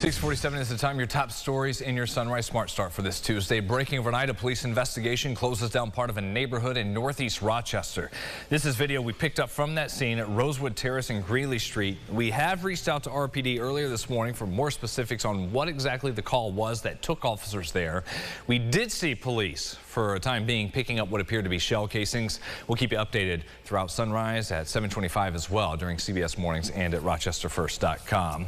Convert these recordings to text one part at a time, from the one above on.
6:47 is the time. Your top stories in your Sunrise Smart Start for this Tuesday. Breaking overnight, a police investigation closes down part of a neighborhood in northeast Rochester. This is video we picked up from that scene at Rosewood Terrace and Greeley Street. We have reached out to RPD earlier this morning for more specifics on what exactly the call was that took officers there. We did see police for a time being picking up what appeared to be shell casings. We'll keep you updated throughout Sunrise at 7:25 as well during CBS Mornings and at rochesterfirst.com.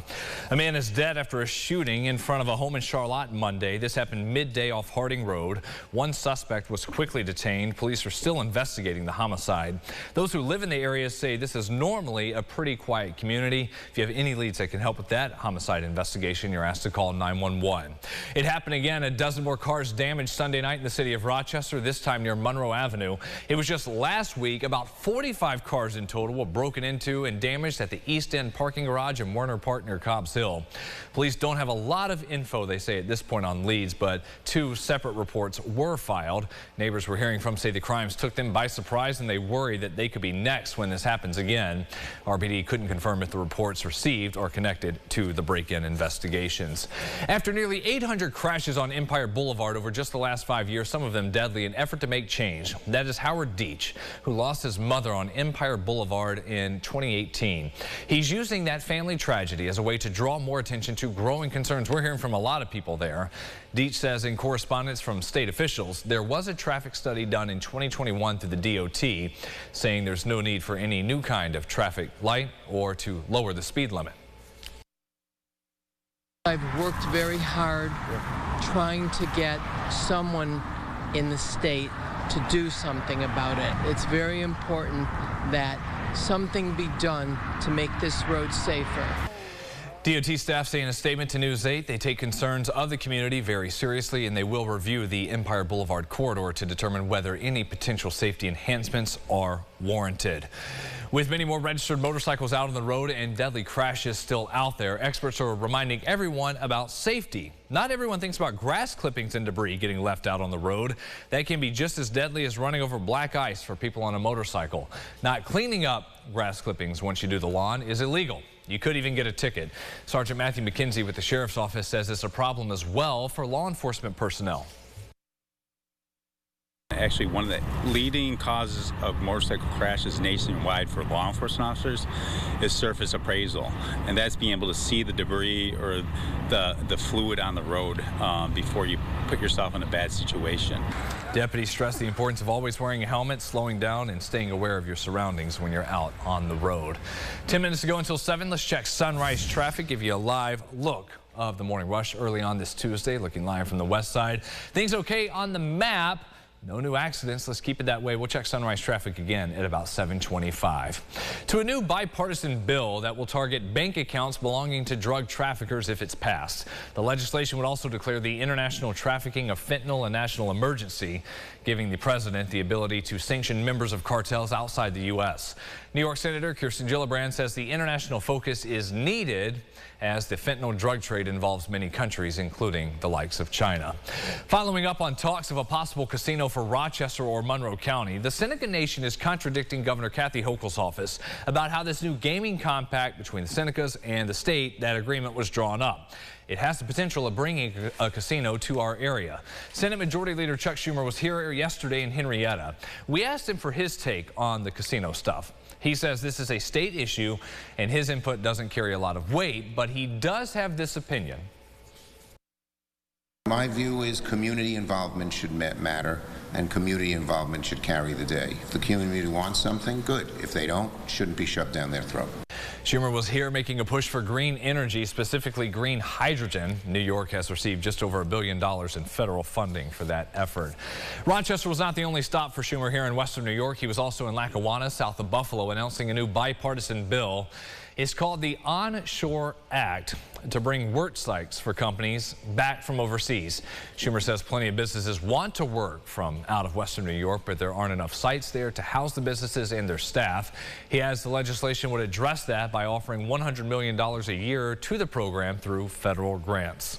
A man is dead after a shooting in front of a home in Charlotte Monday. This happened midday off Harding Road. One suspect was quickly detained. Police are still investigating the homicide. Those who live in the area say this is normally a pretty quiet community. If you have any leads that can help with that homicide investigation, you're asked to call 911. It happened again. A dozen more cars damaged Sunday night in the city of Rochester, this time near Monroe Avenue. It was just last week about 45 cars in total were broken into and damaged at the East End parking garage in Werner Park near Cobbs Hill. Police don't have a lot of info, they say, at this point on leads, but two separate reports were filed. Neighbors we're hearing from say the crimes took them by surprise and they worry that they could be next when this happens again. RPD couldn't confirm if the reports received are connected to the break-in investigations. After nearly 800 crashes on Empire Boulevard over just the last 5 years, some of them deadly, an effort to make change. That is Howard Deach, who lost his mother on Empire Boulevard in 2018. He's using that family tragedy as a way to draw more attention to growing concerns we're hearing from a lot of people there. Deach says in correspondence from state officials, there was a traffic study done in 2021 through the DOT saying there's no need for any new kind of traffic light or to lower the speed limit. I've worked very hard trying to get someone in the state to do something about it. It's very important that something be done to make this road safer. DOT staff say in a statement to News 8 they take concerns of the community very seriously and they will review the Empire Boulevard corridor to determine whether any potential safety enhancements are warranted. With many more registered motorcycles out on the road and deadly crashes still out there, experts are reminding everyone about safety. Not everyone thinks about grass clippings and debris getting left out on the road. That can be just as deadly as running over black ice for people on a motorcycle. Not cleaning up grass clippings once you do the lawn is illegal. You could even get a ticket. Sergeant Matthew McKenzie with the Sheriff's Office says it's a problem as well for law enforcement personnel. Actually, one of the leading causes of motorcycle crashes nationwide for law enforcement officers is surface appraisal, and that's being able to see the debris or the fluid on the road before you put yourself in a bad situation. Deputies stress the importance of always wearing a helmet, slowing down, and staying aware of your surroundings when you're out on the road. 10 minutes to go until 7. Let's check Sunrise traffic, give you a live look of the morning rush early on this Tuesday, looking live from the west side. Things okay on the map. No new accidents. Let's keep it that way. We'll check Sunrise traffic again at about 7:25. To a new bipartisan bill that will target bank accounts belonging to drug traffickers if it's passed. The legislation would also declare the international trafficking of fentanyl a national emergency, giving the president the ability to sanction members of cartels outside the U.S. New York Senator Kirsten Gillibrand says the international focus is needed as the fentanyl drug trade involves many countries, including the likes of China. Following up on talks of a possible casino for Rochester or Monroe County, the Seneca Nation is contradicting Governor Kathy Hochul's office about how this new gaming compact between the Senecas and the state, that agreement was drawn up. It has the potential of bringing a casino to our area. Senate Majority Leader Chuck Schumer was here yesterday in Henrietta. We asked him for his take on the casino stuff. He says this is a state issue and his input doesn't carry a lot of weight, but he does have this opinion. My view is community involvement should matter, and community involvement should carry the day. If the community wants something, good. If they don't, it shouldn't be shoved down their throat. Schumer was here making a push for green energy, specifically green hydrogen. New York has received just over $1 billion in federal funding for that effort. Rochester was not the only stop for Schumer here in western New York. He was also in Lackawanna, south of Buffalo, announcing a new bipartisan bill. It's called the Onshore Act to bring work sites for companies back from overseas. Schumer says plenty of businesses want to work from out of western New York, but there aren't enough sites there to house the businesses and their staff. He adds the legislation would address that by offering $100 million a year to the program through federal grants.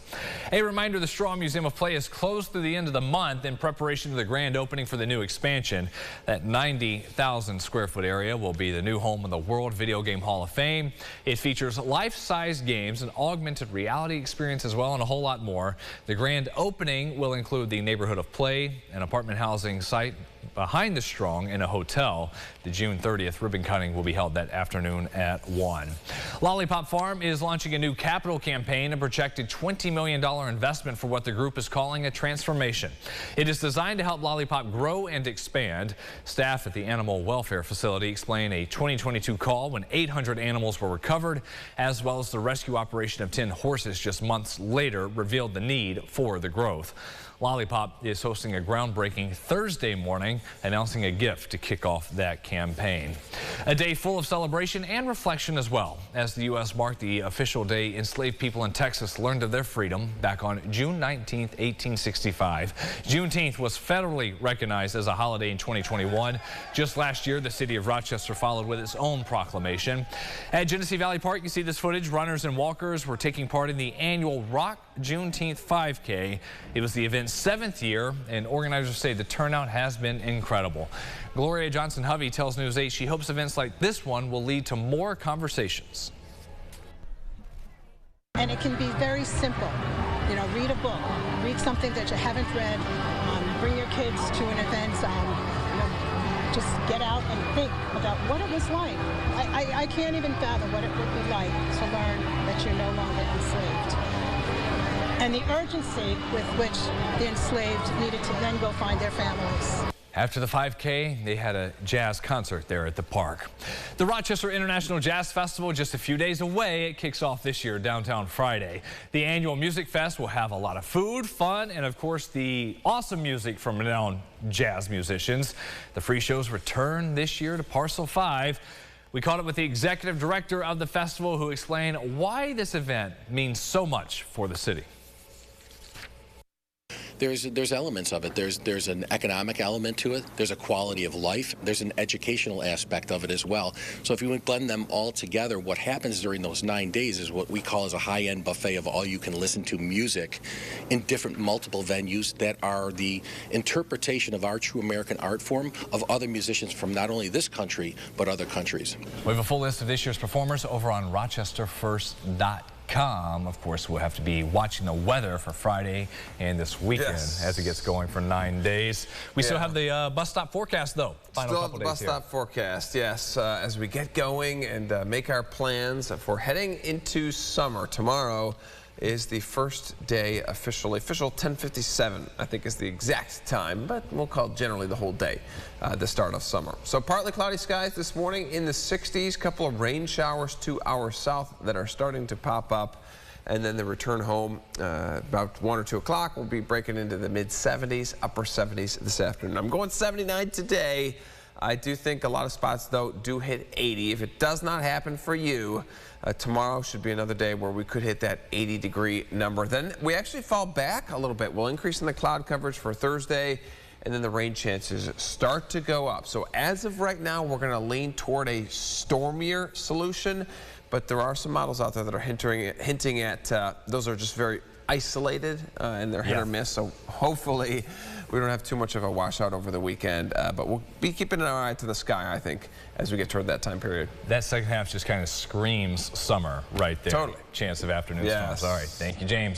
A reminder, the Straw Museum of Play is closed through the end of the month in preparation for the grand opening for the new expansion. That 90,000 square foot area will be the new home of the World Video Game Hall of Fame. It features life-size games and all augmented reality experience as well, and a whole lot more. The grand opening will include the neighborhood of play, an apartment housing site behind the Strong, in a hotel. The June 30th ribbon cutting will be held that afternoon at 1. Lollipop Farm is launching a new capital campaign, a projected $20 million investment for what the group is calling a transformation. It is designed to help Lollipop grow and expand. Staff at the animal welfare facility explain a 2022 call when 800 animals were recovered, as well as the rescue operation of 10 horses just months later revealed the need for the growth. Lollipop is hosting a groundbreaking Thursday morning, announcing a gift to kick off that campaign. A day full of celebration and reflection as well, as the U.S. marked the official day enslaved people in Texas learned of their freedom back on June 19th, 1865. Juneteenth was federally recognized as a holiday in 2021. Just last year, the city of Rochester followed with its own proclamation. At Genesee Valley Park, you see this footage. Runners and walkers were taking part in the annual WROC Juneteenth 5K. It was the event's 7th year, and organizers say the turnout has been incredible. Gloria Johnson-Hovey tells News 8 she hopes events like this one will lead to more conversations. And it can be very simple. You know, read a book, read something that you haven't read, bring your kids to an event, just get out and think about what it was like. I can't even fathom what it would be like to learn that you're no longer enslaved. And the urgency with which the enslaved needed to then go find their families. After the 5K, they had a jazz concert there at the park. The Rochester International Jazz Festival, just a few days away, it kicks off this year downtown Friday. The annual Music Fest will have a lot of food, fun, and of course the awesome music from renowned jazz musicians. The free shows return this year to Parcel 5. We caught up with the executive director of the festival, who explained why this event means so much for the city. There's elements of it. There's an economic element to it. There's a quality of life. There's an educational aspect of it as well. So if you blend them all together, what happens during those 9 days is what we call as a high-end buffet of all you can listen to music in different multiple venues that are the interpretation of our true American art form of other musicians from not only this country but other countries. We have a full list of this year's performers over on RochesterFirst.com. Of course, we'll have to be watching the weather for Friday and this weekend as it gets going for 9 days. We still have the bus stop forecast, though. Still have the bus stop forecast, yes, as we get going and make our plans for heading into summer. Tomorrow is the first day official 10:57, I think is the exact time, but we'll call it generally the whole day, the start of summer. So partly cloudy skies this morning in the 60s, couple of rain showers to our south that are starting to pop up, and then the return home about 1 or 2 o'clock will be breaking into the mid-70s, upper 70s this afternoon. I'm going 79 today. I do think a lot of spots, though, do hit 80. If it does not happen for you, tomorrow should be another day where we could hit that 80-degree number. Then we actually fall back a little bit. We'll increase in the cloud coverage for Thursday, and then the rain chances start to go up. So as of right now, we're going to lean toward a stormier solution, but there are some models out there that are hinting at those are just very isolated and they're hit or miss. So hopefully we don't have too much of a washout over the weekend, but we'll be keeping an eye to the sky, I think, as we get toward that time period. That second half just kind of screams summer right there. Totally. Chance of afternoon storms. All right. Thank you, James.